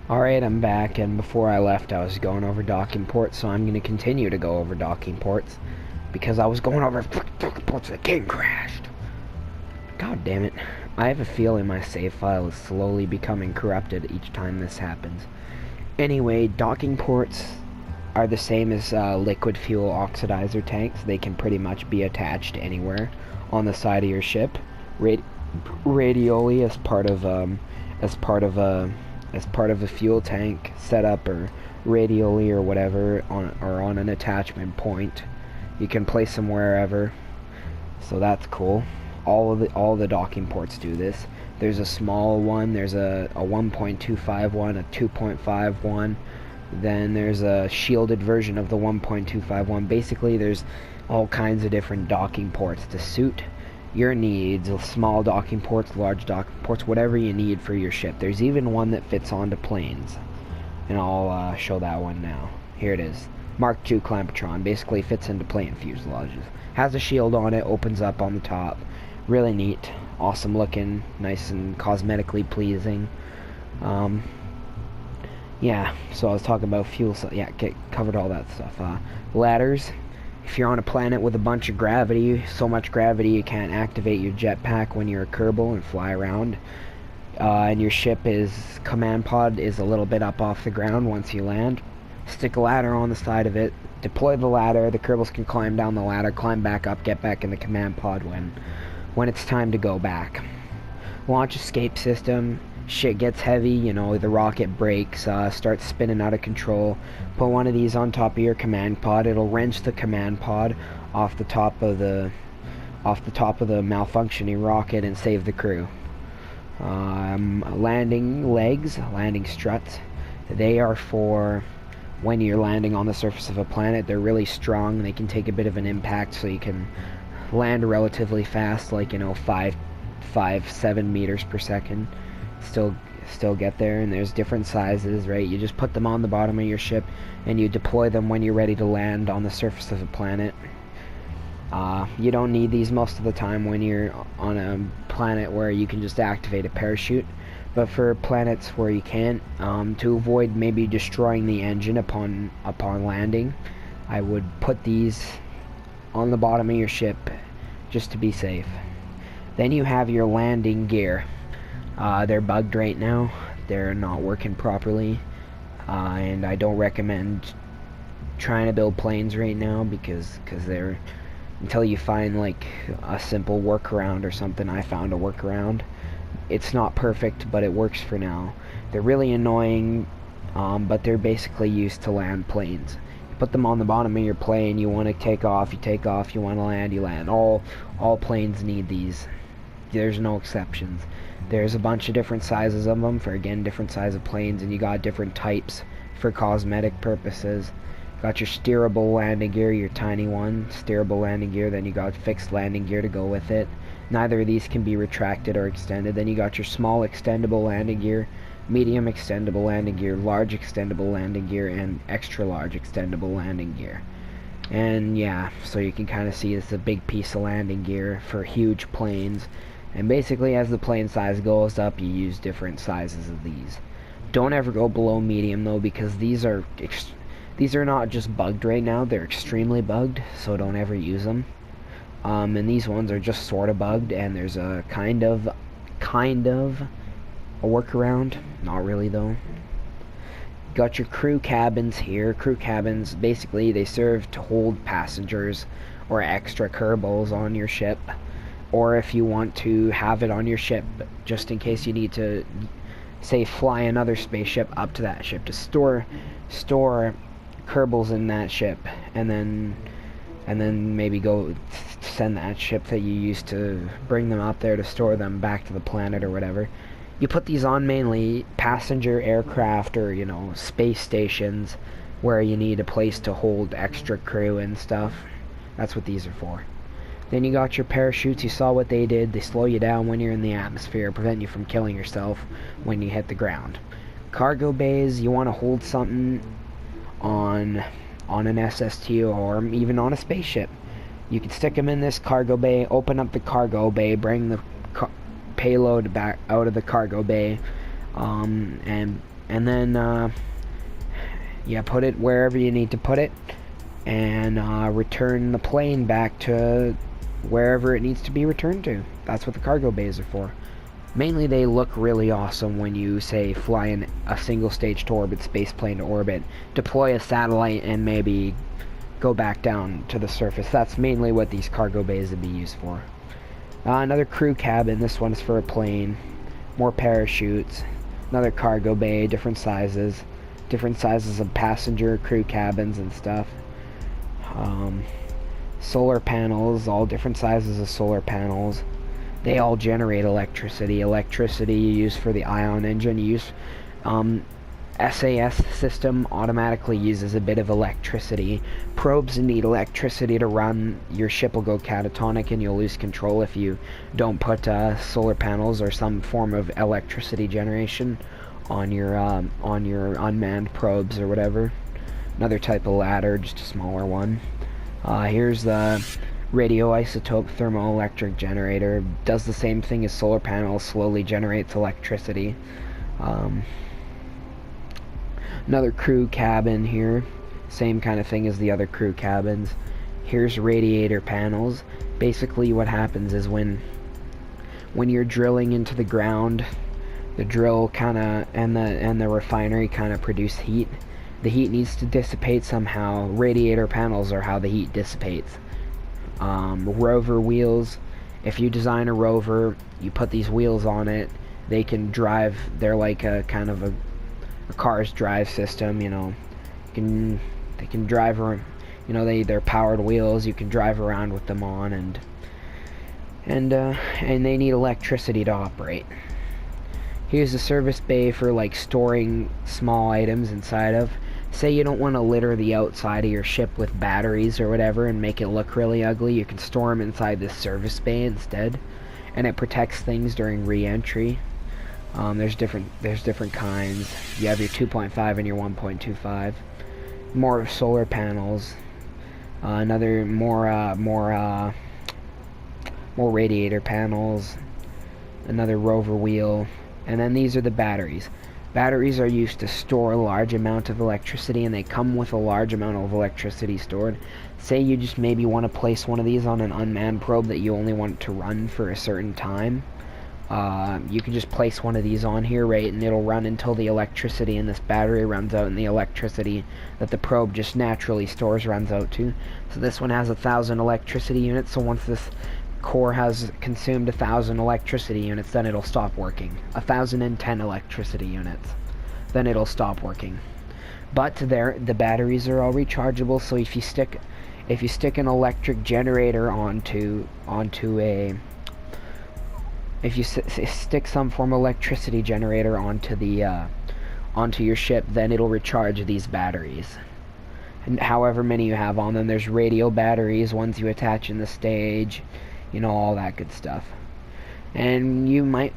Alright, I'm back, and before I left I was going over docking ports, so I'm going to continue to go over docking ports, because I was going over docking ports and the game crashed. God damn it. I have a feeling my save file is slowly becoming corrupted each time this happens. Anyway, docking ports are the same as liquid fuel oxidizer tanks. They can pretty much be attached anywhere on the side of your ship, radially as part of a fuel tank setup, or radially or whatever, on an attachment point. You can place them wherever, so that's cool. All the docking ports do this. There's a small one, there's a 1.25 one, a 2.5 one, then there's a shielded version of the 1.25 one. Basically, there's all kinds of different docking ports to suit your needs. Small docking ports, large docking ports, whatever you need for your ship. There's even one that fits onto planes, and I'll show that one now. Here it is. Mark II Clampetron. Basically fits into plane fuselages. Has a shield on it, opens up on the top. Really neat, awesome looking, nice and cosmetically pleasing. Yeah, so I was talking about fuel, so yeah, covered all that stuff. Ladders. If you're on a planet with a bunch of gravity, so much gravity you can't activate your jetpack when you're a Kerbal and fly around, and your ship command pod is a little bit up off the ground once you land, stick a ladder on the side of it, deploy the ladder, the Kerbals can climb down the ladder, climb back up, get back in the command pod when it's time to go back. Launch escape system. Shit gets heavy, you know, the rocket breaks, starts spinning out of control. Put one of these on top of your command pod. It'll wrench the command pod off the top of the malfunctioning rocket and save the crew. Landing legs, landing struts. They are for when you're landing on the surface of a planet. They're really strong. They can take a bit of an impact, so you can land relatively fast, like, you know, 7 meters per second. Still get there. And there's different sizes, right? You just put them on the bottom of your ship and you deploy them when you're ready to land on the surface of a planet. You don't need these most of the time when you're on a planet where you can just activate a parachute, but for planets where you can't, to avoid maybe destroying the engine upon landing, I would put these on the bottom of your ship just to be safe. Then you have your landing gear. They're bugged right now. They're not working properly, and I don't recommend trying to build planes right now because they're, until you find like a simple workaround or something. I found a workaround. It's not perfect, but it works for now. They're really annoying, but they're basically used to land planes. Put them on the bottom of your plane. You want to take off, you take off. You want to land, you land. All planes need these. There's no exceptions. There's a bunch of different sizes of them for, again, different size of planes, and you got different types for cosmetic purposes. Got your steerable landing gear, your tiny one, steerable landing gear. Then you got fixed landing gear to go with it. Neither of these can be retracted or extended. Then you got your small extendable landing gear, medium extendable landing gear, large extendable landing gear, and extra large extendable landing gear. And yeah, so you can kind of see it's a big piece of landing gear for huge planes. And basically, as the plane size goes up, you use different sizes of these. Don't ever go below medium though, because these are not just bugged right now, they're extremely bugged, so don't ever use them. And these ones are just sort of bugged, and there's a kind of a workaround. Not really though. Got your crew cabins here. Crew cabins, basically they serve to hold passengers or extra Kerbals on your ship, or if you want to have it on your ship just in case you need to, say, fly another spaceship up to that ship to store Kerbals in that ship, and then maybe go send that ship that you used to bring them up there to store them back to the planet or whatever. You put these on mainly passenger aircraft, or, you know, space stations where you need a place to hold extra crew and stuff. That's what these are for. Then you got your parachutes. You saw what they did. They slow you down when you're in the atmosphere, prevent you from killing yourself when you hit the ground. Cargo bays, you want to hold something on an SST or even on a spaceship. You can stick them in this cargo bay, open up the cargo bay, bring the payload back out of the cargo bay, and and then you put it wherever you need to put it, and return the plane back to wherever it needs to be returned to. That's what the cargo bays are for. Mainly they look really awesome when you, say, fly in a single stage to orbit, spaceplane to orbit, deploy a satellite, and maybe go back down to the surface. That's mainly what these cargo bays would be used for. Another crew cabin. This one's for a plane. More parachutes. Another cargo bay, different sizes of passenger crew cabins and stuff. Solar panels, all different sizes of solar panels. They all generate electricity. Electricity you use for the ion engine. You use SAS system automatically uses a bit of electricity. Probes need electricity to run. Your ship will go catatonic and you'll lose control if you don't put solar panels or some form of electricity generation on your unmanned probes or whatever. Another type of ladder, just a smaller one. Here's the radioisotope thermoelectric generator. Does the same thing as solar panels, slowly generates electricity. Another crew cabin here, same kind of thing as the other crew cabins. Here's radiator panels. Basically what happens is when you're drilling into the ground, the drill and the refinery kind of produce heat. The heat needs to dissipate somehow. Radiator panels are how the heat dissipates. Rover wheels. If you design a rover, you put these wheels on it. They can drive. They're like a kind of a car's drive system. You know, they can drive around. You know, they're powered wheels. You can drive around with them on, and they need electricity to operate. Here's a service bay for like storing small items inside of. Say you don't want to litter the outside of your ship with batteries or whatever and make it look really ugly, you can store them inside this service bay instead, and it protects things during re-entry. There's different kinds. You have your 2.5 and your 1.25. More solar panels. More radiator panels. Another rover wheel. And then these are the batteries. Batteries are used to store a large amount of electricity, and they come with a large amount of electricity stored. Say you just maybe want to place one of these on an unmanned probe that you only want to run for a certain time. You can just place one of these on here, right, and it'll run until the electricity in this battery runs out and the electricity that the probe just naturally stores runs out too. So this one has 1,000 electricity units, so once this core has consumed 1,000 electricity units, then it'll stop working. 1,010 electricity units, then it'll stop working. But the batteries are all rechargeable, so if you stick an electric generator onto stick some form of electricity generator onto your ship, then it'll recharge these batteries. And however many you have on them, there's radio batteries, ones you attach in the stage, you know, all that good stuff. And the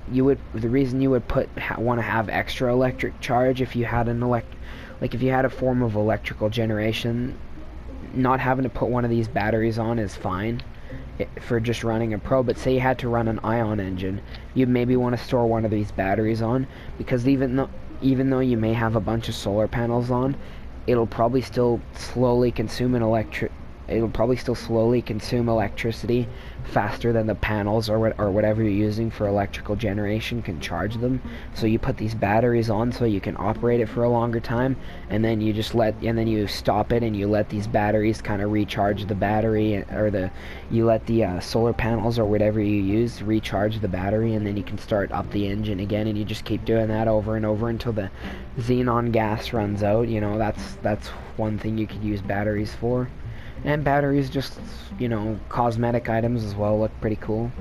reason you would want to have extra electric charge if you had if you had a form of electrical generation, not having to put one of these batteries on is fine for just running a probe. But say you had to run an ion engine, you'd maybe want to store one of these batteries on, because even though you may have a bunch of solar panels on, it'll probably still slowly consume electricity faster than the panels or whatever you're using for electrical generation can charge them. So you put these batteries on so you can operate it for a longer time, and then you stop it and you let these batteries kind of recharge the battery, or you let the solar panels or whatever you use recharge the battery, and then you can start up the engine again, and you just keep doing that over and over until the xenon gas runs out. You know, that's one thing you could use batteries for. And batteries, just, you know, cosmetic items as well, look pretty cool.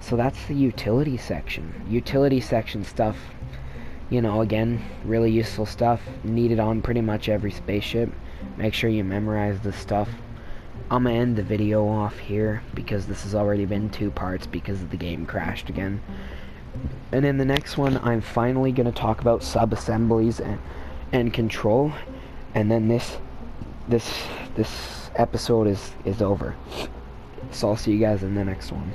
So that's the utility section. Utility section stuff, you know, again, really useful stuff, needed on pretty much every spaceship. Make sure you memorize this stuff. I'm gonna end the video off here because this has already been 2 parts because the game crashed again. And in the next one, I'm finally gonna talk about sub-assemblies and control. And then this episode is over. So I'll see you guys in the next one.